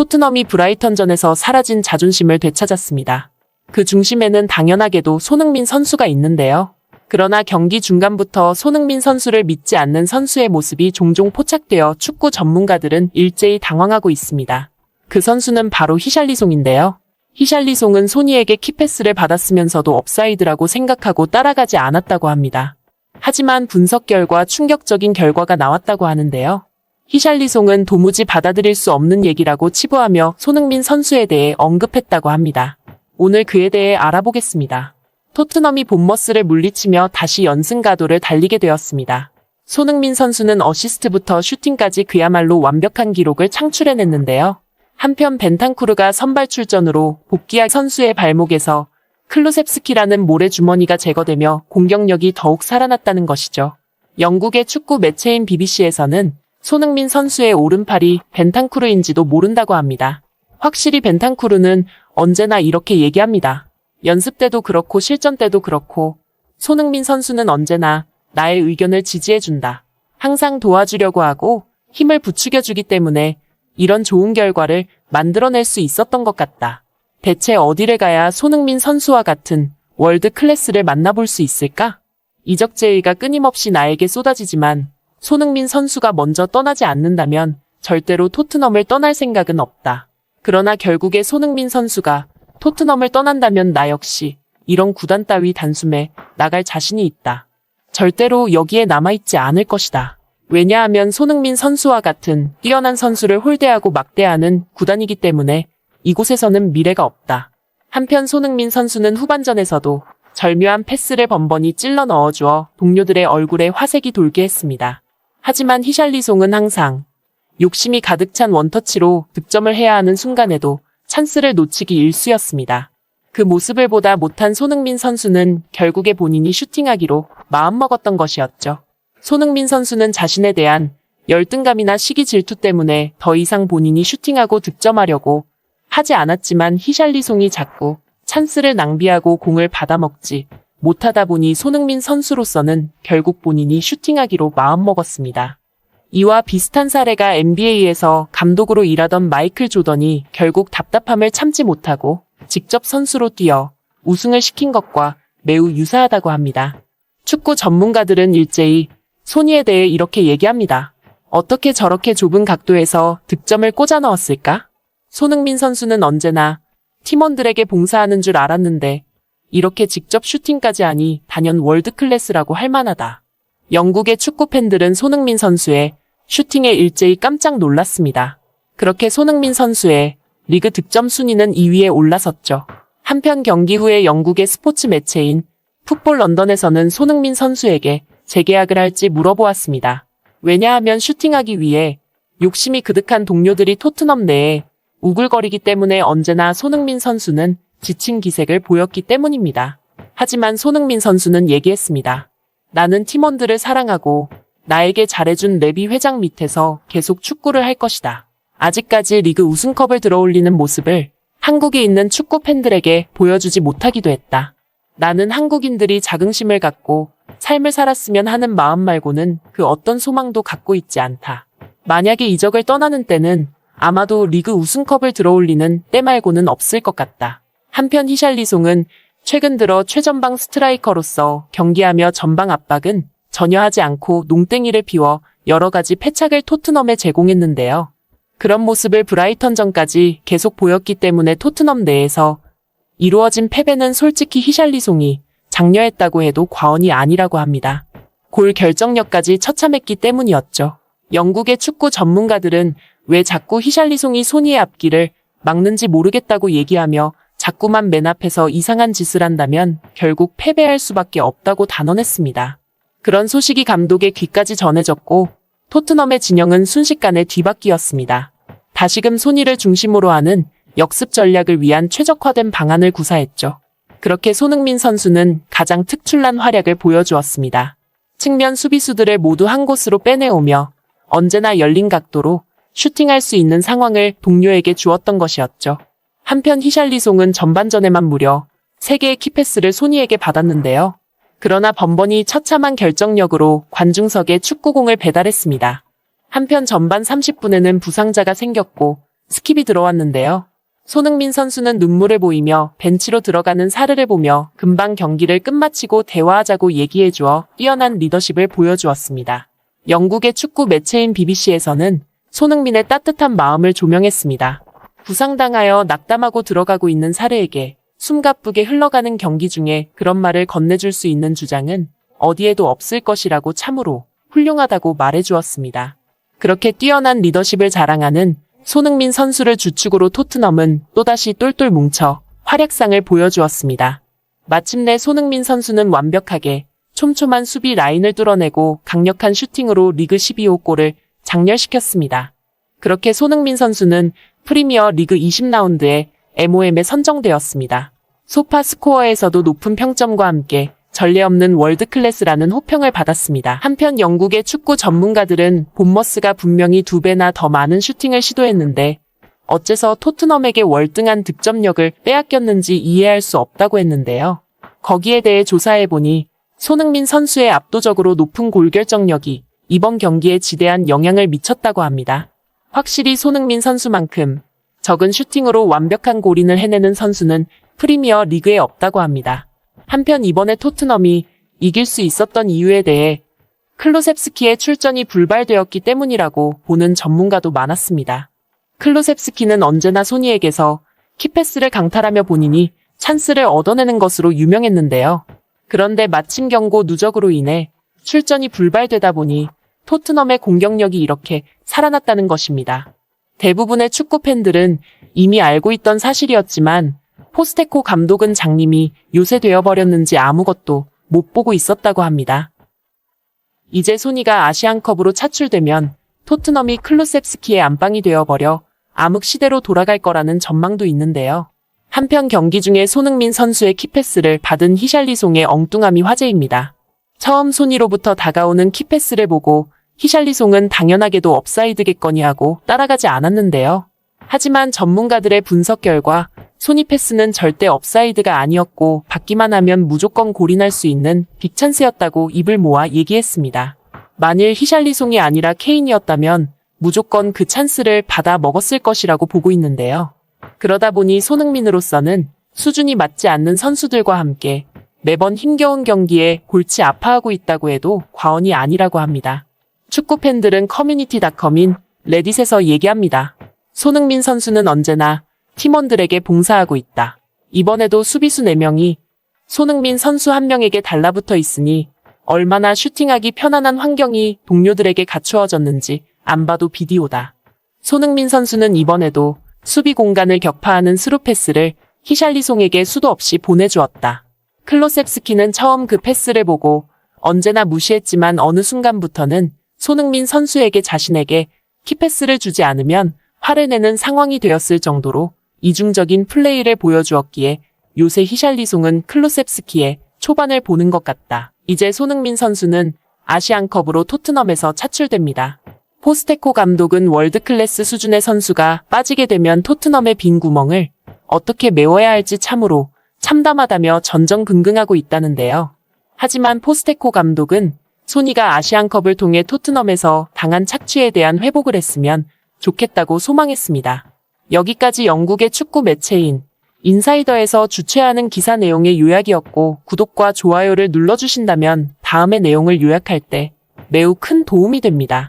토트넘이 브라이턴전에서 사라진 자존심을 되찾았습니다. 그 중심에는 당연하게도 손흥민 선수가 있는데요. 그러나 경기 중간부터 손흥민 선수를 믿지 않는 선수의 모습이 종종 포착되어 축구 전문가들은 일제히 당황하고 있습니다. 그 선수는 바로 히샬리송인데요. 히샬리송은 소니에게 키패스를 받았으면서도 옵사이드라고 생각하고 따라가지 않았다고 합니다. 하지만 분석 결과 충격적인 결과가 나왔다고 하는데요. 히샬리송은 도무지 받아들일 수 없는 얘기라고 치부하며 손흥민 선수에 대해 언급했다고 합니다. 오늘 그에 대해 알아보겠습니다. 토트넘이 본머스를 물리치며 다시 연승 가도를 달리게 되었습니다. 손흥민 선수는 어시스트부터 슈팅까지 그야말로 완벽한 기록을 창출해냈는데요. 한편 벤탄쿠르가 선발 출전으로 복귀한 선수의 발목에서 클루셉스키라는 모래주머니가 제거되며 공격력이 더욱 살아났다는 것이죠. 영국의 축구 매체인 BBC에서는 손흥민 선수의 오른팔이 벤탄쿠르인지도 모른다고 합니다. 확실히 벤탄쿠르는 언제나 이렇게 얘기합니다. 연습 때도 그렇고 실전 때도 그렇고 손흥민 선수는 언제나 나의 의견을 지지해준다. 항상 도와주려고 하고 힘을 부추겨주기 때문에 이런 좋은 결과를 만들어낼 수 있었던 것 같다. 대체 어디를 가야 손흥민 선수와 같은 월드 클래스를 만나볼 수 있을까? 이적 제의가 끊임없이 나에게 쏟아지지만 손흥민 선수가 먼저 떠나지 않는다면 절대로 토트넘을 떠날 생각은 없다. 그러나 결국에 손흥민 선수가 토트넘을 떠난다면 나 역시 이런 구단 따위 단숨에 나갈 자신이 있다. 절대로 여기에 남아있지 않을 것이다. 왜냐하면 손흥민 선수와 같은 뛰어난 선수를 홀대하고 막대하는 구단이기 때문에 이곳에서는 미래가 없다. 한편 손흥민 선수는 후반전에서도 절묘한 패스를 번번이 찔러 넣어주어 동료들의 얼굴에 화색이 돌게 했습니다. 하지만 히샬리송은 항상 욕심이 가득 찬 원터치로 득점을 해야 하는 순간에도 찬스를 놓치기 일쑤였습니다. 그 모습을 보다 못한 손흥민 선수는 결국에 본인이 슈팅하기로 마음먹었던 것이었죠. 손흥민 선수는 자신에 대한 열등감이나 시기 질투 때문에 더 이상 본인이 슈팅하고 득점하려고 하지 않았지만 히샬리송이 자꾸 찬스를 낭비하고 공을 받아먹지 못하다 보니 손흥민 선수로서는 결국 본인이 슈팅하기로 마음먹었습니다. 이와 비슷한 사례가 NBA에서 감독으로 일하던 마이클 조던이 결국 답답함을 참지 못하고 직접 선수로 뛰어 우승을 시킨 것과 매우 유사하다고 합니다. 축구 전문가들은 일제히 소니에 대해 이렇게 얘기합니다. 어떻게 저렇게 좁은 각도에서 득점을 꽂아 넣었을까? 손흥민 선수는 언제나 팀원들에게 봉사하는 줄 알았는데 이렇게 직접 슈팅까지 하니 단연 월드클래스라고 할 만하다. 영국의 축구 팬들은 손흥민 선수의 슈팅에 일제히 깜짝 놀랐습니다. 그렇게 손흥민 선수의 리그 득점 순위는 2위에 올라섰죠. 한편 경기 후에 영국의 스포츠 매체인 풋볼 런던에서는 손흥민 선수에게 재계약을 할지 물어보았습니다. 왜냐하면 슈팅하기 위해 욕심이 그득한 동료들이 토트넘 내에 우글거리기 때문에 언제나 손흥민 선수는 지친 기색을 보였기 때문입니다. 하지만 손흥민 선수는 얘기했습니다. 나는 팀원들을 사랑하고 나에게 잘해준 레비 회장 밑에서 계속 축구를 할 것이다. 아직까지 리그 우승컵을 들어올리는 모습을 한국에 있는 축구 팬들에게 보여주지 못하기도 했다. 나는 한국인들이 자긍심을 갖고 삶을 살았으면 하는 마음 말고는 그 어떤 소망도 갖고 있지 않다. 만약에 이적을 떠나는 때는 아마도 리그 우승컵을 들어올리는 때 말고는 없을 것 같다. 한편 히샬리송은 최근 들어 최전방 스트라이커로서 경기하며 전방 압박은 전혀 하지 않고 농땡이를 피워 여러 가지 패착을 토트넘에 제공했는데요. 그런 모습을 브라이턴전까지 계속 보였기 때문에 토트넘 내에서 이루어진 패배는 솔직히 히샬리송이 장려했다고 해도 과언이 아니라고 합니다. 골 결정력까지 처참했기 때문이었죠. 영국의 축구 전문가들은 왜 자꾸 히샬리송이 소니의 앞길을 막는지 모르겠다고 얘기하며 자꾸만 맨 앞에서 이상한 짓을 한다면 결국 패배할 수밖에 없다고 단언했습니다. 그런 소식이 감독의 귀까지 전해졌고 토트넘의 진영은 순식간에 뒤바뀌었습니다. 다시금 소니를 중심으로 하는 역습 전략을 위한 최적화된 방안을 구사했죠. 그렇게 손흥민 선수는 가장 특출난 활약을 보여주었습니다. 측면 수비수들을 모두 한 곳으로 빼내오며 언제나 열린 각도로 슈팅할 수 있는 상황을 동료에게 주었던 것이었죠. 한편 히샬리송은 전반전에만 무려 3개의 키패스를 소니에게 받았는데요. 그러나 번번이 처참한 결정력으로 관중석에 축구공을 배달했습니다. 한편 전반 30분에는 부상자가 생겼고 스킵이 들어왔는데요. 손흥민 선수는 눈물을 보이며 벤치로 들어가는 사르를 보며 금방 경기를 끝마치고 대화하자고 얘기해주어 뛰어난 리더십을 보여주었습니다. 영국의 축구 매체인 BBC에서는 손흥민의 따뜻한 마음을 조명했습니다. 부상당하여 낙담하고 들어가고 있는 사르에게 숨가쁘게 흘러가는 경기 중에 그런 말을 건네줄 수 있는 주장은 어디에도 없을 것이라고 참으로 훌륭하다고 말해주었습니다. 그렇게 뛰어난 리더십을 자랑하는 손흥민 선수를 주축으로 토트넘은 또다시 똘똘 뭉쳐 활약상을 보여주었습니다. 마침내 손흥민 선수는 완벽하게 촘촘한 수비 라인을 뚫어내고 강력한 슈팅으로 리그 12호 골을 장렬시켰습니다. 그렇게 손흥민 선수는 프리미어 리그 20라운드에 MOM에 선정되었습니다. 소파스코어에서도 높은 평점과 함께 전례 없는 월드클래스라는 호평을 받았습니다. 한편 영국의 축구 전문가들은 본머스가 분명히 2배나 더 많은 슈팅을 시도했는데 어째서 토트넘에게 월등한 득점력을 빼앗겼는지 이해할 수 없다고 했는데요. 거기에 대해 조사해보니 손흥민 선수의 압도적으로 높은 골 결정력이 이번 경기에 지대한 영향을 미쳤다고 합니다. 확실히 손흥민 선수만큼 적은 슈팅으로 완벽한 골인을 해내는 선수는 프리미어 리그에 없다고 합니다. 한편 이번에 토트넘이 이길 수 있었던 이유에 대해 클루셉스키의 출전이 불발되었기 때문이라고 보는 전문가도 많았습니다. 클루셉스키는 언제나 소니에게서 키패스를 강탈하며 본인이 찬스를 얻어내는 것으로 유명했는데요. 그런데 마침 경고 누적으로 인해 출전이 불발되다 보니 토트넘의 공격력이 이렇게 살아났다는 것입니다. 대부분의 축구 팬들은 이미 알고 있던 사실이었지만 포스테코 감독은 장님이 요새 되어버렸는지 아무것도 못 보고 있었다고 합니다. 이제 소니가 아시안컵으로 차출되면 토트넘이 클루셉스키의 안방이 되어버려 암흑시대로 돌아갈 거라는 전망도 있는데요. 한편 경기 중에 손흥민 선수의 키패스를 받은 히샬리송의 엉뚱함이 화제입니다. 처음 소니로부터 다가오는 키패스를 보고 히샬리송은 당연하게도 업사이드겠거니 하고 따라가지 않았는데요. 하지만 전문가들의 분석 결과 소니 패스는 절대 업사이드가 아니었고 받기만 하면 무조건 골인할 수 있는 빅찬스였다고 입을 모아 얘기했습니다. 만일 히샬리송이 아니라 케인이었다면 무조건 그 찬스를 받아 먹었을 것이라고 보고 있는데요. 그러다 보니 손흥민으로서는 수준이 맞지 않는 선수들과 함께 매번 힘겨운 경기에 골치 아파하고 있다고 해도 과언이 아니라고 합니다. 축구 팬들은 커뮤니티닷컴인 레딧에서 얘기합니다. 손흥민 선수는 언제나 팀원들에게 봉사하고 있다. 이번에도 수비수 4명이 손흥민 선수 1명에게 달라붙어 있으니 얼마나 슈팅하기 편안한 환경이 동료들에게 갖추어졌는지 안 봐도 비디오다. 손흥민 선수는 이번에도 수비 공간을 격파하는 스루 패스를 히샬리송에게 수도 없이 보내주었다. 클로셉스키는 처음 그 패스를 보고 언제나 무시했지만 어느 순간부터는 손흥민 선수에게 자신에게 키패스를 주지 않으면 화를 내는 상황이 되었을 정도로 이중적인 플레이를 보여주었기에 요새 히샬리송은 클루셉스키의 초반을 보는 것 같다. 이제 손흥민 선수는 아시안컵으로 토트넘에서 차출됩니다. 포스테코 감독은 월드클래스 수준의 선수가 빠지게 되면 토트넘의 빈 구멍을 어떻게 메워야 할지 참으로 참담하다며 전전긍긍하고 있다는데요. 하지만 포스테코 감독은 소니가 아시안컵을 통해 토트넘에서 당한 착취에 대한 회복을 했으면 좋겠다고 소망했습니다. 여기까지 영국의 축구 매체인 인사이더에서 주최하는 기사 내용의 요약이었고 구독과 좋아요를 눌러주신다면 다음의 내용을 요약할 때 매우 큰 도움이 됩니다.